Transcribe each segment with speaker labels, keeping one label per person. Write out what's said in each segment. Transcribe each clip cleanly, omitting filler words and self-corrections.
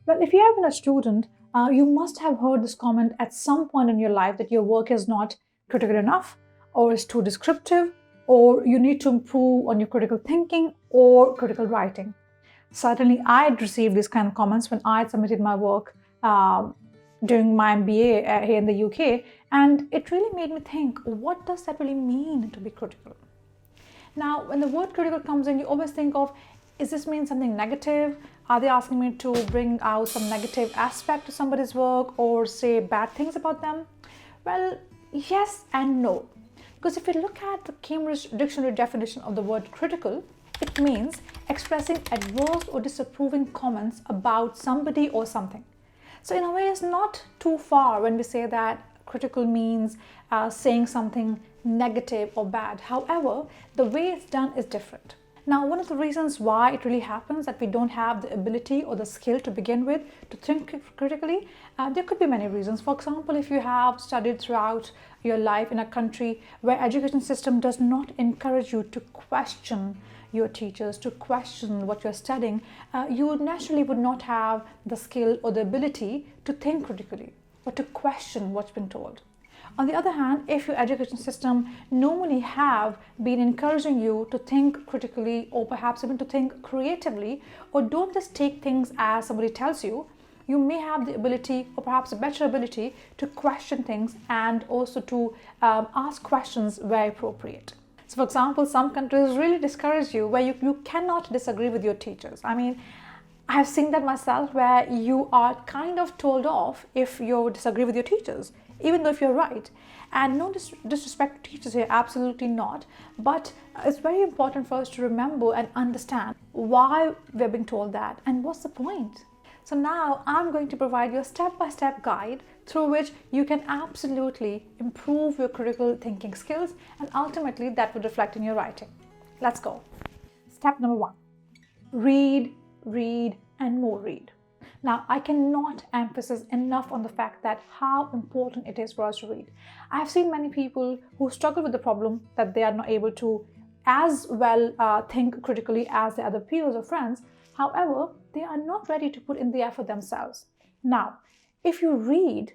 Speaker 1: Well, if you have been a student, you must have heard this comment at some point in your life that your work is not critical enough, or is too descriptive, or you need to improve on your critical thinking or critical writing. Certainly, I had received these kind of comments when I had submitted my work during my MBA here in the UK, and it really made me think, what does that really mean to be critical? Now, when the word critical comes in, you always think of, is this mean something negative? Are they asking me to bring out some negative aspect to somebody's work or say bad things about them? Well, yes and no. Because if you look at the Cambridge Dictionary definition of the word critical, it means expressing adverse or disapproving comments about somebody or something. So in a way, it's not too far when we say that critical means saying something negative or bad. However, the way it's done is different. Now, one of the reasons why it really happens that we don't have the ability or the skill to begin with to think critically, there could be many reasons. For example, if you have studied throughout your life in a country where education system does not encourage you to question your teachers, to question what you're studying, you naturally would not have the skill or the ability to think critically or to question what's been told. On the other hand, if your education system normally have been encouraging you to think critically or perhaps even to think creatively, or don't just take things as somebody tells you, you may have the ability or perhaps a better ability to question things and also to ask questions where appropriate. So for example, some countries really discourage you where you cannot disagree with your teachers. I mean, I have seen that myself where you are kind of told off if you disagree with your teachers, even though if you're right. And no disrespect to teachers here, absolutely not. But it's very important for us to remember and understand why we're being told that and what's the point. So now I'm going to provide you a step-by-step guide through which you can absolutely improve your critical thinking skills, and ultimately that would reflect in your writing. Let's go. Step number 1. Read, and more read. Now, I cannot emphasize enough on the fact that how important it is for us to read. I have seen many people who struggle with the problem that they are not able to as well think critically as their other peers or friends. However, they are not ready to put in the effort themselves. Now, if you read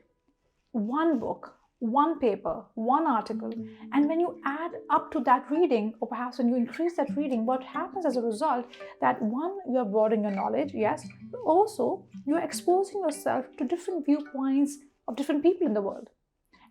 Speaker 1: one book, one paper, one article, and when you add up to that reading, or perhaps when you increase that reading, what happens as a result that one, you're broadening your knowledge, yes, but also you're exposing yourself to different viewpoints of different people in the world.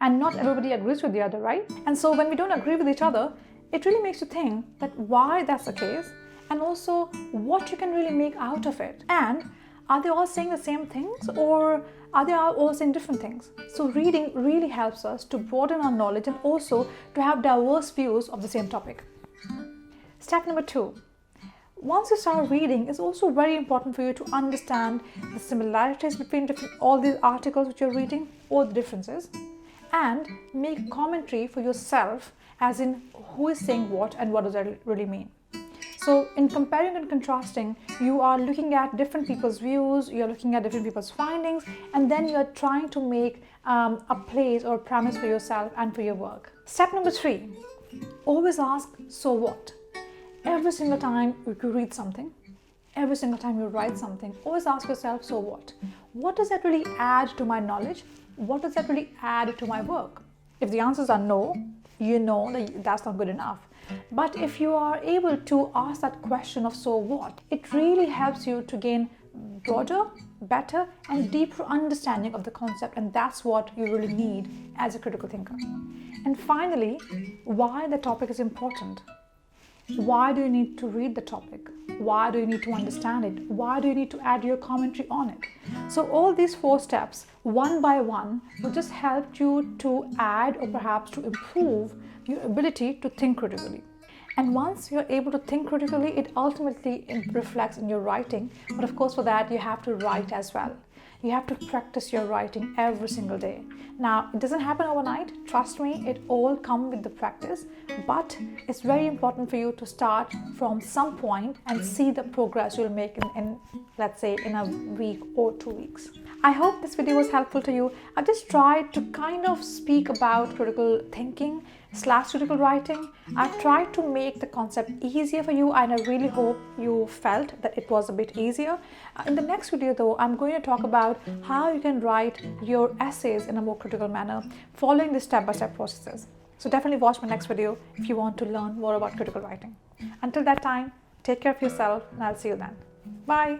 Speaker 1: And not everybody agrees with the other, right? And so when we don't agree with each other, it really makes you think that why that's the case, and also what you can really make out of it. And are they all saying the same things, or are they all saying different things? So reading really helps us to broaden our knowledge and also to have diverse views of the same topic. Step number 2. Once you start reading, it's also very important for you to understand the similarities between all these articles which you're reading, or the differences, and make commentary for yourself, as in who is saying what and what does that really mean. So in comparing and contrasting, you are looking at different people's views, you're looking at different people's findings, and then you're trying to make a place or a premise for yourself and for your work. Step number 3, always ask, so what? Every single time you read something, every single time you write something, always ask yourself, so what? What does that really add to my knowledge? What does that really add to my work? If the answers are no, you know that that's not good enough. But if you are able to ask that question of so what, it really helps you to gain broader, better, and deeper understanding of the concept, and that's what you really need as a critical thinker. And finally, why the topic is important. Why do you need to read the topic? Why do you need to understand it? Why do you need to add your commentary on it? So all these 4 steps, one by one, will just help you to add or perhaps to improve your ability to think critically. And once you're able to think critically, it ultimately reflects in your writing. But of course, for that, you have to write as well. You have to practice your writing every single day. Now, it doesn't happen overnight. Trust me, it all comes with the practice. But it's very important for you to start from some point and see the progress you'll make in let's say, in a week or 2 weeks. I hope this video was helpful to you. I just tried to kind of speak about critical thinking critical writing. I've tried to make the concept easier for you, and I really hope you felt that it was a bit easier. In the next video though, I'm going to talk about how you can write your essays in a more critical manner following the step-by-step processes. So definitely watch my next video if you want to learn more about critical writing. Until that time, take care of yourself and I'll see you then. Bye.